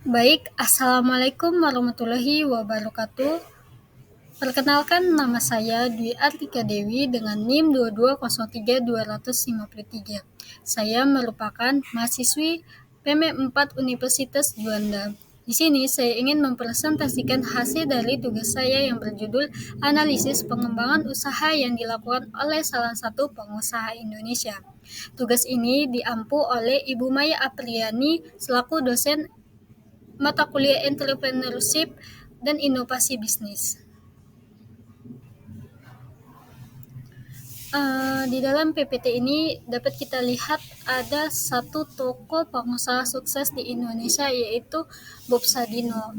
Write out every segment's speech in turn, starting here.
Baik, Assalamualaikum warahmatullahi wabarakatuh. Perkenalkan nama saya Dwi Artika Dewi dengan NIM 2203253. Saya merupakan mahasiswi PM 4 Universitas Juanda. Di sini saya ingin mempresentasikan hasil dari tugas saya yang berjudul Analisis Pengembangan Usaha yang dilakukan oleh salah satu pengusaha Indonesia. Tugas ini diampu oleh Ibu Maya Apriani selaku dosen mata kuliah Entrepreneurship dan Inovasi Bisnis. Di dalam PPT ini dapat kita lihat ada satu tokoh pengusaha sukses di Indonesia yaitu Bob Sadino.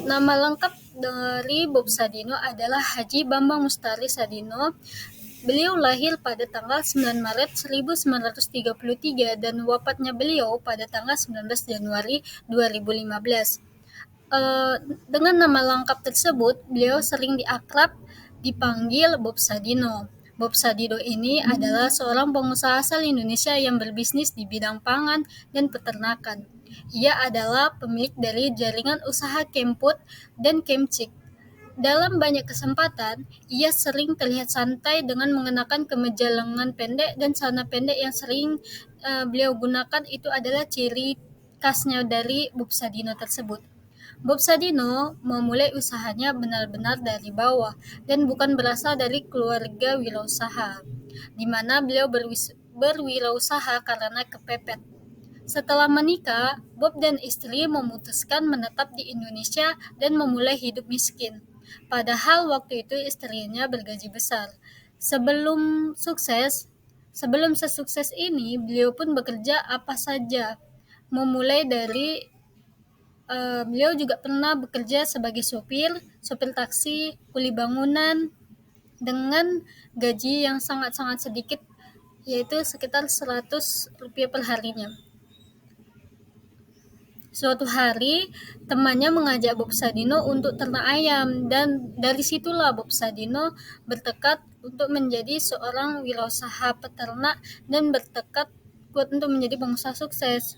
Nama lengkap dari Bob Sadino adalah Haji Bambang Mustari Sadino. Beliau lahir pada tanggal 9 Maret 1933 dan wafatnya beliau pada tanggal 19 Januari 2015. Dengan nama lengkap tersebut, beliau sering dipanggil Bob Sadino. Bob Sadino ini adalah seorang pengusaha asal Indonesia yang berbisnis di bidang pangan dan peternakan. Ia adalah pemilik dari jaringan usaha Kemput dan Kemcik. Dalam banyak kesempatan, ia sering terlihat santai dengan mengenakan kemeja lengan pendek dan celana pendek yang sering beliau gunakan. Itu adalah ciri khasnya dari Bob Sadino tersebut. Bob Sadino memulai usahanya benar-benar dari bawah dan bukan berasal dari keluarga wirausaha, di mana beliau berwirausaha karena kepepet. Setelah menikah, Bob dan istri memutuskan menetap di Indonesia dan memulai hidup miskin. Padahal waktu itu istrinya bergaji besar. Sebelum sukses, sebelum sesukses ini, beliau pun bekerja apa saja. Memulai dari beliau juga pernah bekerja sebagai sopir taksi, kuli bangunan dengan gaji yang sangat-sangat sedikit, yaitu sekitar Rp100 per harinya. Suatu hari, temannya mengajak Bob Sadino untuk ternak ayam dan dari situlah Bob Sadino bertekad untuk menjadi seorang wirausaha peternak dan bertekad kuat untuk menjadi pengusaha sukses.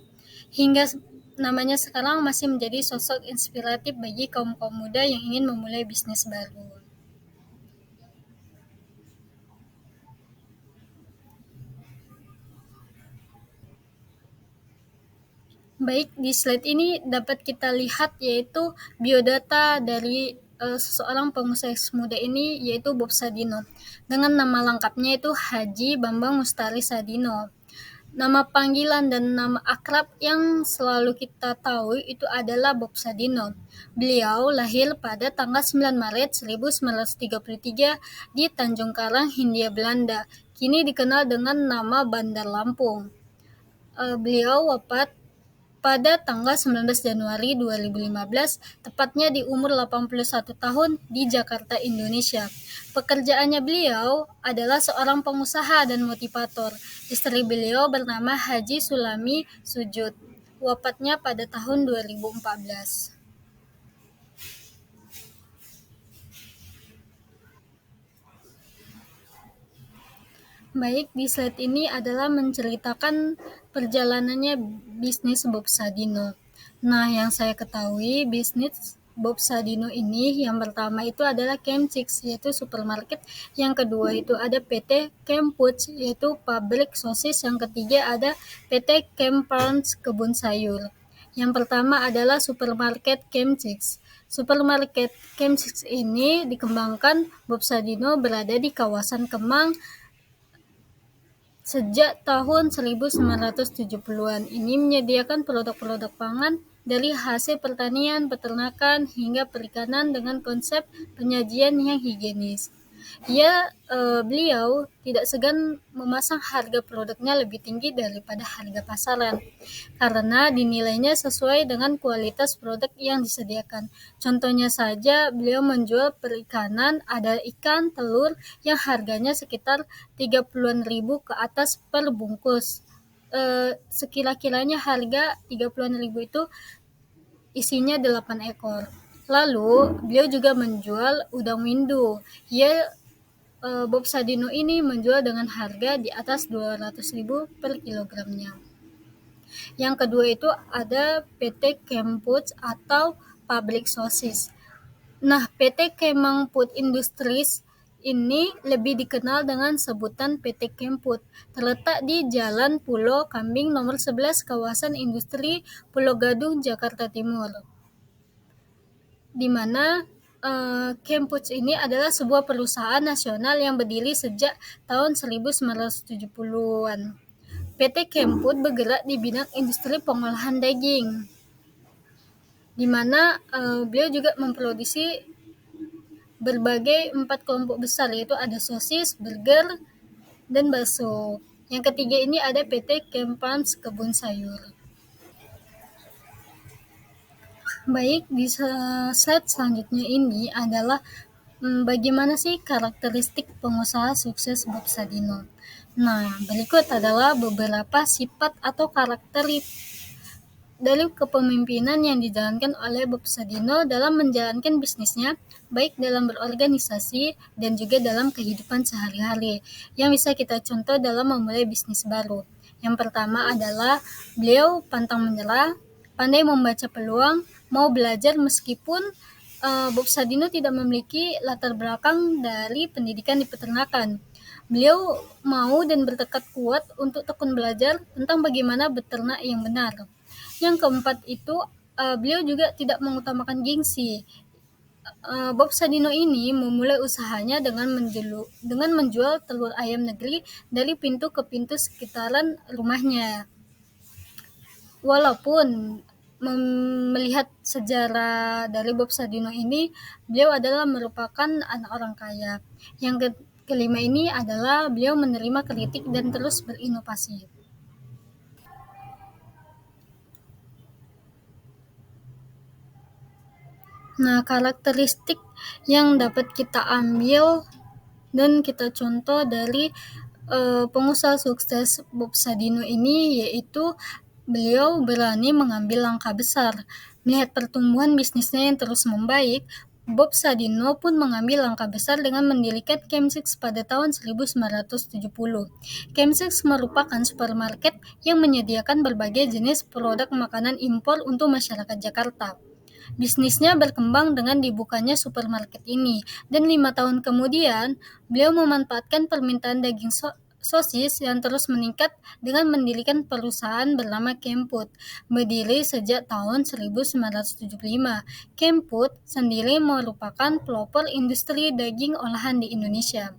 Hingga namanya sekarang masih menjadi sosok inspiratif bagi kaum-kaum muda yang ingin memulai bisnis baru. Baik, di slide ini dapat kita lihat yaitu biodata dari seseorang pengusaha muda ini yaitu Bob Sadino. Dengan nama lengkapnya itu Haji Bambang Mustari Sadino. Nama panggilan dan nama akrab yang selalu kita tahu itu adalah Bob Sadino. Beliau lahir pada tanggal 9 Maret 1933 di Tanjung Karang, Hindia Belanda. Kini dikenal dengan nama Bandar Lampung. Beliau wafat pada tanggal 19 Januari 2015, tepatnya di umur 81 tahun di Jakarta, Indonesia. Pekerjaannya beliau adalah seorang pengusaha dan motivator. Istri beliau bernama Haji Sulami Sujud. Wafatnya pada tahun 2014. Baik, di slide ini adalah menceritakan perjalanannya bisnis Bob Sadino. Nah, yang saya ketahui bisnis Bob Sadino ini yang pertama itu adalah Kemchix, yaitu supermarket. Yang kedua itu ada PT Kemfoods, yaitu pabrik sosis. Yang ketiga ada PT Kemfarms, kebun sayur. Yang pertama adalah supermarket Kemchix. Supermarket Kemchix ini dikembangkan Bob Sadino berada di kawasan Kemang sejak tahun 1970-an. Ini menyediakan produk-produk pangan dari hasil pertanian, peternakan, hingga perikanan dengan konsep penyajian yang higienis. Beliau tidak segan memasang harga produknya lebih tinggi daripada harga pasaran karena dinilainya sesuai dengan kualitas produk yang disediakan. Contohnya saja, beliau menjual perikanan, ada ikan, telur yang harganya sekitar 30-an ribu ke atas per bungkus. Sekira-kiranya harga 30-an ribu itu isinya 8 ekor. Lalu, beliau juga menjual udang windu. Bob Sadino ini menjual dengan harga di atas 200 ribu per kilogramnya. Yang kedua itu ada PT Kemfoods atau pabrik sosis. Nah, PT Kemang Food Industries ini lebih dikenal dengan sebutan PT Kemfood, terletak di Jalan Pulau Kambing nomor 11 kawasan industri Pulau Gadung, Jakarta Timur. Di mana Kemfoods ini adalah sebuah perusahaan nasional yang berdiri sejak tahun 1970-an. PT Kemfood bergerak di bidang industri pengolahan daging, di mana beliau juga memproduksi berbagai 4 kelompok besar, yaitu ada sosis, burger, dan bakso. Yang ketiga ini ada PT Kemfarms Kebun Sayur. Baik, di slide selanjutnya ini adalah bagaimana sih karakteristik pengusaha sukses Bob Sadino. Nah, berikut adalah beberapa sifat atau karakteristik dari kepemimpinan yang dijalankan oleh Bob Sadino dalam menjalankan bisnisnya, baik dalam berorganisasi dan juga dalam kehidupan sehari-hari, yang bisa kita contoh dalam memulai bisnis baru. Yang pertama adalah beliau pantang menyerah, pandai membaca peluang, mau belajar meskipun Bob Sadino tidak memiliki latar belakang dari pendidikan di peternakan. Beliau mau dan bertekad kuat untuk tekun belajar tentang bagaimana beternak yang benar. Yang keempat itu beliau juga tidak mengutamakan gengsi. Bob Sadino ini memulai usahanya dengan menjual telur ayam negeri dari pintu ke pintu sekitaran rumahnya. Walaupun melihat sejarah dari Bob Sadino ini, beliau adalah merupakan anak orang kaya. Yang kelima ini adalah beliau menerima kritik dan terus berinovasi. Nah, karakteristik yang dapat kita ambil dan kita contoh dari pengusaha sukses Bob Sadino ini, yaitu beliau berani mengambil langkah besar. Melihat pertumbuhan bisnisnya yang terus membaik, Bob Sadino pun mengambil langkah besar dengan mendirikan Chemsix pada tahun 1970. Chemsix merupakan supermarket yang menyediakan berbagai jenis produk makanan impor untuk masyarakat Jakarta. Bisnisnya berkembang dengan dibukanya supermarket ini, dan 5 tahun kemudian, beliau memanfaatkan permintaan daging sosis yang terus meningkat dengan mendirikan perusahaan bernama Kemfood, berdiri sejak tahun 1975. Kemfood sendiri merupakan pelopor industri daging olahan di Indonesia.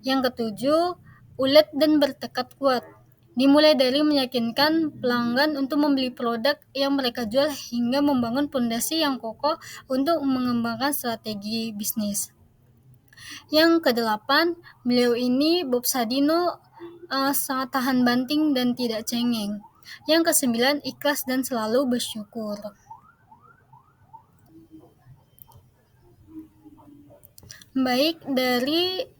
Yang ketujuh, ulet dan bertekad kuat. Dimulai dari meyakinkan pelanggan untuk membeli produk yang mereka jual hingga membangun fondasi yang kokoh untuk mengembangkan strategi bisnis. Yang kedelapan, beliau ini Bob Sadino sangat tahan banting dan tidak cengeng. Yang kesembilan, ikhlas dan selalu bersyukur. Baik, dari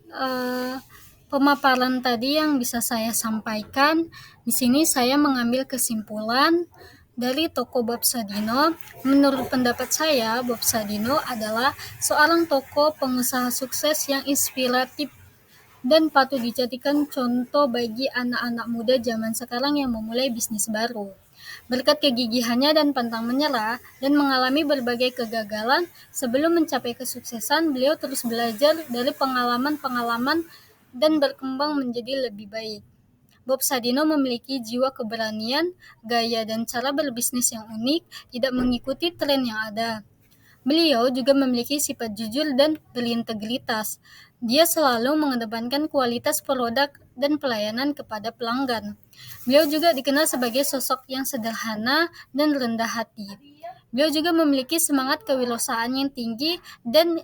pemaparan tadi yang bisa saya sampaikan, di sini saya mengambil kesimpulan dari tokoh Bob Sadino. Menurut pendapat saya, Bob Sadino adalah seorang tokoh pengusaha sukses yang inspiratif dan patut dijadikan contoh bagi anak-anak muda zaman sekarang yang memulai bisnis baru. Berkat kegigihannya dan pantang menyerah dan mengalami berbagai kegagalan sebelum mencapai kesuksesan, beliau terus belajar dari pengalaman-pengalaman dan berkembang menjadi lebih baik. Bob Sadino memiliki jiwa keberanian, gaya dan cara berbisnis yang unik, tidak mengikuti tren yang ada. Beliau juga memiliki sifat jujur dan berintegritas. Dia selalu mengedepankan kualitas produk dan pelayanan kepada pelanggan. Beliau juga dikenal sebagai sosok yang sederhana dan rendah hati. Beliau juga memiliki semangat kewirausahaan yang tinggi dan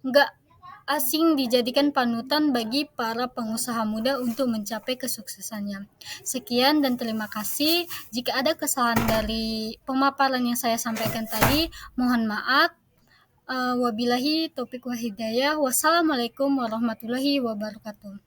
nggak asing dijadikan panutan bagi para pengusaha muda untuk mencapai kesuksesannya. Sekian dan terima kasih. Jika ada kesalahan dari pemaparan yang saya sampaikan tadi, mohon maaf. Wabillahi taufiq wa hidayah. Wassalamualaikum warahmatullahi wabarakatuh.